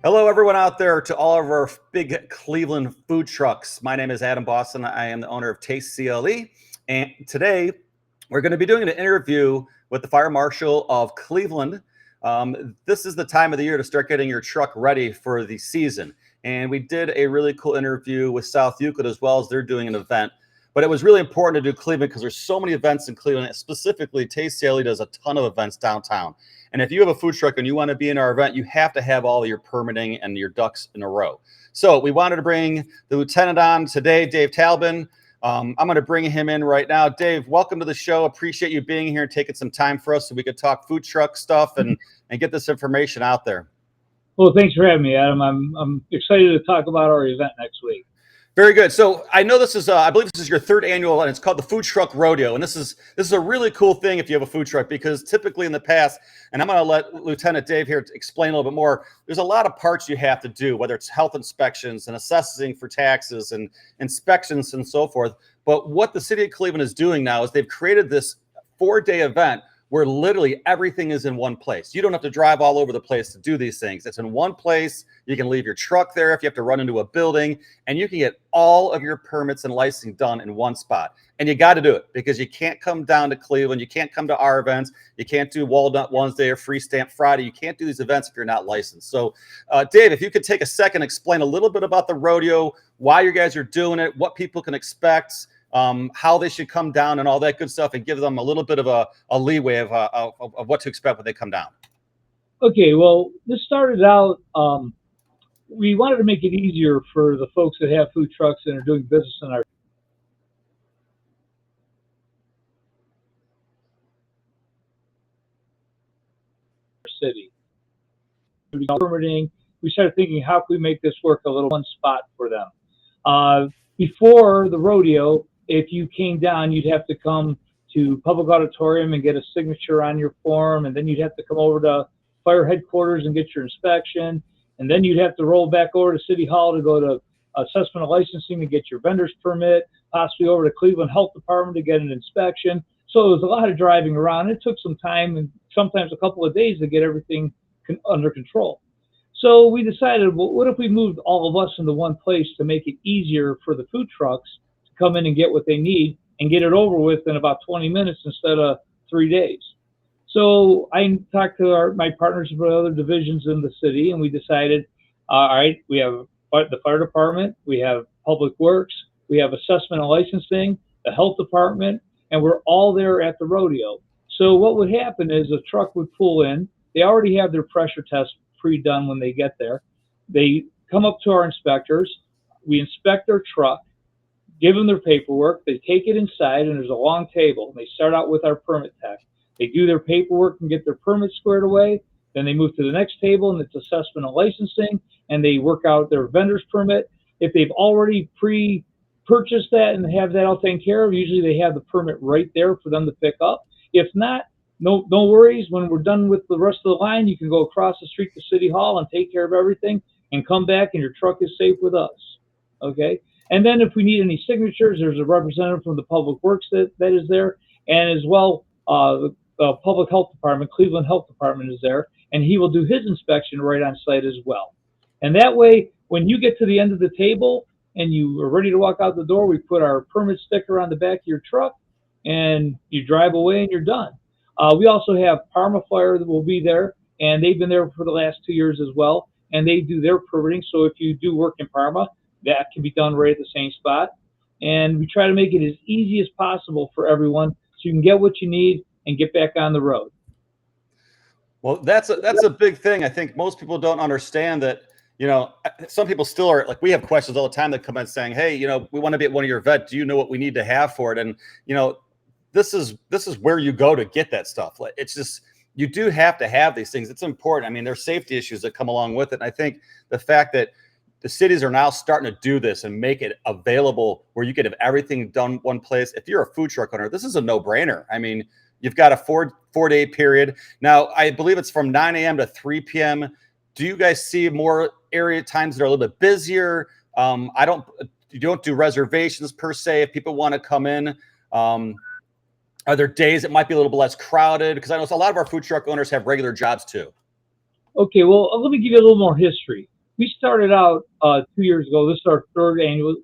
Hello, everyone out there, to all of our big Cleveland food trucks. My name is Adam Boston. I am the owner of Taste CLE. And today we're going to be doing an interview with the fire marshal of Cleveland. This is the time of the year to start getting your truck ready for the season. And we did a really cool interview with South Euclid as well, as they're doing an event. But it was really important to do Cleveland because there's so many events in Cleveland. Specifically, Taste CLE does a ton of events downtown. And if you have a food truck and you want to be in our event, you have to have all your permitting and your ducks in a row. So we wanted to bring the lieutenant on today, Dave Talbin. I'm going to bring him in right now. Dave, welcome to the show. Appreciate you being here and taking some time for us so we could talk food truck stuff and get this information out there. Well, thanks for having me, Adam. I'm excited to talk about our event next week. Very good. So I know this is, I believe this is your third annual, and it's called the Food Truck Rodeo. And this is a really cool thing if you have a food truck, because typically in the past, and I'm going to let Lieutenant Dave here explain a little bit more, there's a lot of parts you have to do, whether it's health inspections and assessing for taxes and inspections and so forth. But what the city of Cleveland is doing now is they've created this 4-day event where literally everything is in one place. You don't have to drive all over the place to do these things. It's in one place. You can leave your truck there if you have to run into a building, and you can get all of your permits and licensing done in one spot. And you got to do it, because you can't come down to Cleveland. You can't come to our events. You can't do Walnut Wednesday or Free Stamp Friday. You can't do these events if you're not licensed. So, Dave, if you could take a second, explain a little bit about the rodeo, why you guys are doing it, what people can expect, how they should come down and all that good stuff, and give them a little bit of a leeway of what to expect when they come down. Okay, well, this started out, we wanted to make it easier for the folks that have food trucks and are doing business in our city. Permitting, we started thinking, how can we make this work a little one spot for them? Before the rodeo, if you came down, you'd have to come to public auditorium and get a signature on your form, and then you'd have to come over to fire headquarters and get your inspection, and then you'd have to roll back over to City Hall to go to assessment of licensing to get your vendor's permit, possibly over to Cleveland Health Department to get an inspection. So it was a lot of driving around. It took some time and sometimes a couple of days to get everything under control. So we decided, well, what if we moved all of us into one place to make it easier for the food trucks to come in and get what they need and get it over with in about 20 minutes instead of 3 days. So I talked to my partners from other divisions in the city, and we decided, all right, we have the fire department, we have public works, we have assessment and licensing, the health department, and we're all there at the rodeo. So what would happen is a truck would pull in. They already have their pressure test pre-done when they get there. They come up to our inspectors. We inspect their truck, give them their paperwork. They take it inside, and there's a long table. They start out with our permit tech. They do their paperwork and get their permit squared away. Then they move to the next table, and it's assessment and licensing, and they work out their vendor's permit. If they've already pre-purchased that and have that all taken care of, usually they have the permit right there for them to pick up. If not, no worries. When we're done with the rest of the line, you can go across the street to City Hall and take care of everything and come back, and your truck is safe with us. Okay? And then if we need any signatures, there's a representative from the Public Works that is there, and as well, the Public Health Department, Cleveland Health Department is there, and he will do his inspection right on site as well. And that way, when you get to the end of the table and you are ready to walk out the door, we put our permit sticker on the back of your truck, and you drive away and you're done. We also have Parma Fire that will be there, and they've been there for the last 2 years as well, and they do their permitting. So if you do work in Parma, that can be done right at the same spot. And we try to make it as easy as possible for everyone so you can get what you need and get back on the road. Well, that's a big thing. I think most people don't understand that. You know, some people still are like, we have questions all the time that come in saying, hey, you know, we want to be at one of your events. Do you know what we need to have for it? And, you know, this is where you go to get that stuff. Like, it's just, you do have to have these things. It's important. I mean, there's safety issues that come along with it. And I think the fact that the cities are now starting to do this and make it available where you could have everything done one place. If you're a food truck owner, this is a no-brainer. I mean, you've got a four-day period. Now, I believe it's from 9 a.m. to 3 p.m. Do you guys see more area times that are a little bit busier? You don't do reservations per se if people want to come in. Are there days it might be a little bit less crowded? Because I know a lot of our food truck owners have regular jobs too. Okay, well, let me give you a little more history. we started out 2 years ago. This is our third annual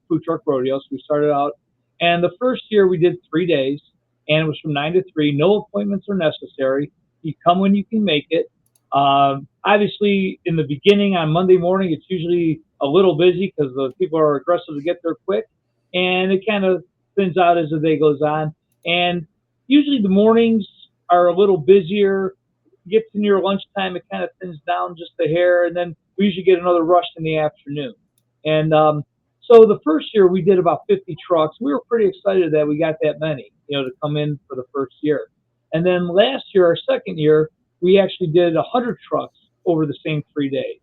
food truck rodeo. So we started out, and the first year we did 3 days, and it was from 9 to 3. No appointments are necessary. You come when you can make it. Obviously, in the beginning on Monday morning, it's usually a little busy because the people are aggressive to get there quick, and it kind of thins out as the day goes on. And usually the mornings are a little busier. Get to near lunchtime, it kind of thins down just a hair, and then we usually get another rush in the afternoon. And so the first year we did about 50 trucks. We were pretty excited that we got that many, to come in for the first year. And then last year, our second year, we actually did 100 trucks over the same 3 days.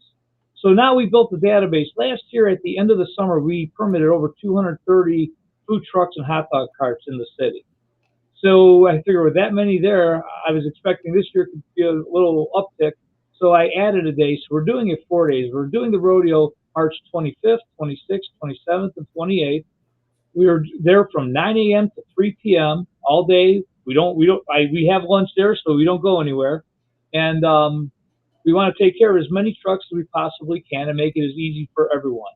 So now we built the database. Last year, at the end of the summer, we permitted over 230 food trucks and hot dog carts in the city. So I figured with that many there, I was expecting this year could be a little uptick. So I added a day. So we're doing it 4 days. We're doing the rodeo March 25th, 26th, 27th, and 28th. We were there from 9 a.m. to 3 p.m. all day. We have lunch there, so we don't go anywhere. And we want to take care of as many trucks as we possibly can and make it as easy for everyone.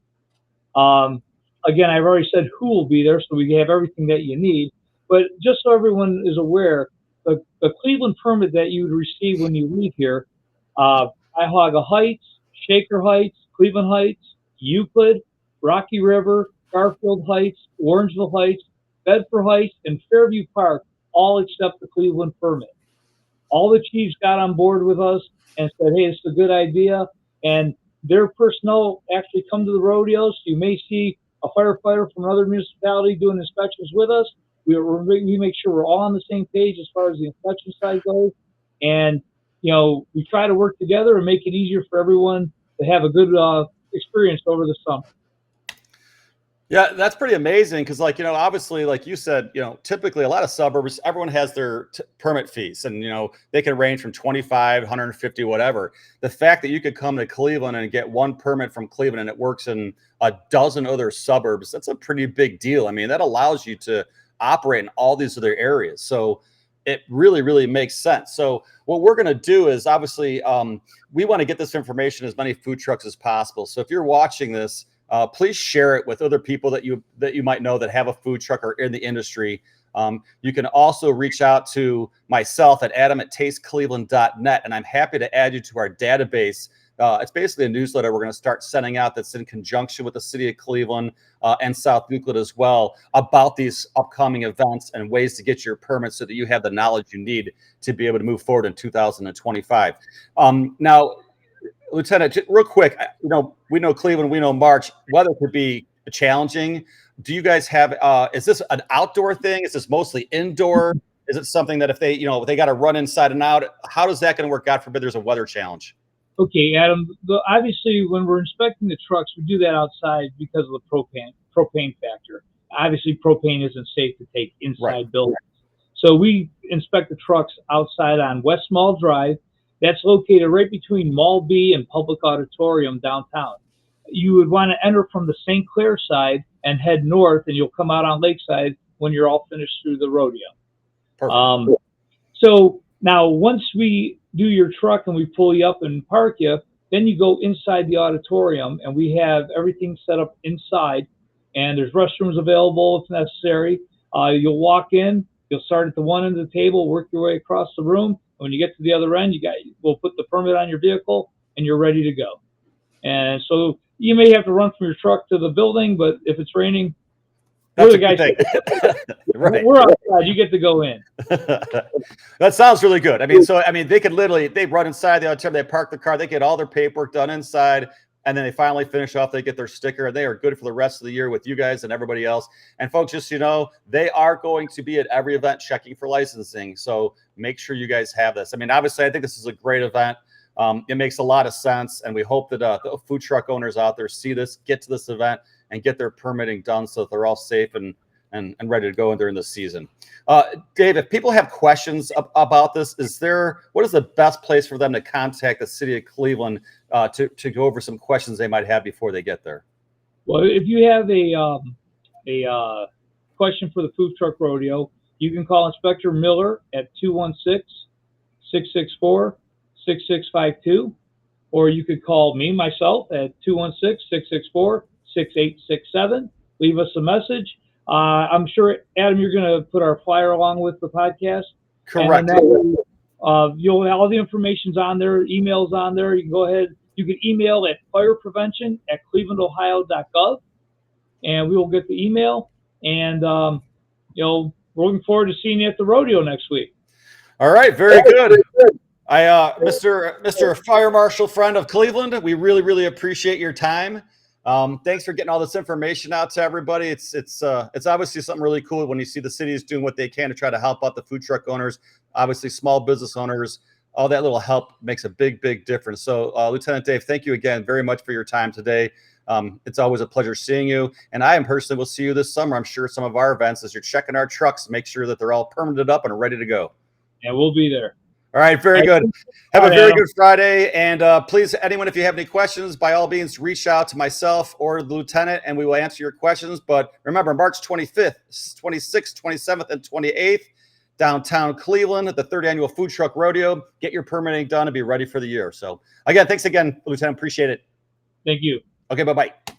Again, I've already said who will be there, so we have everything that you need. But just so everyone is aware, the Cleveland permit that you would receive when you leave here, Cuyahoga Heights, Shaker Heights, Cleveland Heights, Euclid, Rocky River, Garfield Heights, Orangeville Heights, Bedford Heights, and Fairview Park all accept the Cleveland permit. All the chiefs got on board with us and said, hey, it's a good idea. And their personnel actually come to the rodeos. So you may see a firefighter from another municipality doing inspections with us. We make sure we're all on the same page as far as the inspection side goes. And, we try to work together and make it easier for everyone to have a good experience over the summer. Yeah, that's pretty amazing because, obviously, like you said, typically a lot of suburbs, everyone has their permit fees, and they can range from 25, 150, whatever. The fact that you could come to Cleveland and get one permit from Cleveland and it works in a dozen other suburbs, that's a pretty big deal. I mean, that allows you to operate in all these other areas. So it really, really makes sense. So what we're going to do is obviously we want to get this information as many food trucks as possible. So if you're watching this, please share it with other people that you might know that have a food truck or in the industry. You can also reach out to myself at adam@tastecleveland.net, and I'm happy to add you to our database. It's basically a newsletter we're going to start sending out that's in conjunction with the city of Cleveland and South Euclid as well about these upcoming events and ways to get your permits so that you have the knowledge you need to be able to move forward in 2025. Now, Lieutenant, real quick, we know Cleveland, we know March. Weather could be challenging. Do you guys have, is this an outdoor thing? Is this mostly indoor? Is it something that if they got to run inside and out, how is that going to work? God forbid there's a weather challenge. Okay, Adam, obviously when we're inspecting the trucks, we do that outside because of the propane factor. Obviously, propane isn't safe to take inside buildings. So we inspect the trucks outside on West Mall Drive. That's located right between Mall B and Public Auditorium downtown. You would want to enter from the St. Clair side and head north, and you'll come out on Lakeside when you're all finished through the rodeo. Perfect. So now once we do your truck and we pull you up and park you, then you go inside the auditorium, and we have everything set up inside, and there's restrooms available if necessary. You'll walk in, you'll start at the one end of the table, work your way across the room. When you get to the other end, we'll put the permit on your vehicle and you're ready to go. And so you may have to run from your truck to the building, but if it's raining, we're the guys. Right. We're outside. You get to go in. That sounds really good. I mean, they could literally, they run inside the auditorium, they park the car, they get all their paperwork done inside, and then they finally finish off, they get their sticker, and they are good for the rest of the year with you guys and everybody else. And folks, just they are going to be at every event checking for licensing. So make sure you guys have this. I mean, obviously, I think this is a great event. It makes a lot of sense. And we hope that the food truck owners out there see this, get to this event, and get their permitting done so that they're all safe and ready to go during the season. Dave, if people have questions about this, what is the best place for them to contact the city of Cleveland to go over some questions they might have before they get there? Well, if you have a question for the food truck rodeo, you can call Inspector Miller at 216-664-6652, or you could call myself, at 216-664-6867. Leave us a message. I'm sure, Adam, you're going to put our flyer along with the podcast. Correct. And you'll all the information's on there, emails on there. You can go ahead. You can email at fireprevention@clevelandohio.gov, and we will get the email. And we're looking forward to seeing you at the rodeo next week. All right, very good. Mr. Fire Marshal friend of Cleveland, we really, really appreciate your time. Thanks for getting all this information out to everybody. It's obviously something really cool when you see the cities doing what they can to try to help out the food truck owners, obviously small business owners. All that little help makes a big, big difference. So, Lieutenant Dave, thank you again very much for your time today. It's always a pleasure seeing you. And I personally will see you this summer. I'm sure some of our events, as you're checking our trucks, make sure that they're all permitted up and ready to go. Yeah, we'll be there. All right, very good. Have a very good Friday. And please, anyone, if you have any questions, by all means, reach out to myself or the lieutenant, and we will answer your questions. But remember, March 25th, 26th, 27th, and 28th, downtown Cleveland at the 3rd Annual Food Truck Rodeo. Get your permitting done and be ready for the year. So, again, thanks again, Lieutenant. Appreciate it. Thank you. Okay, bye-bye.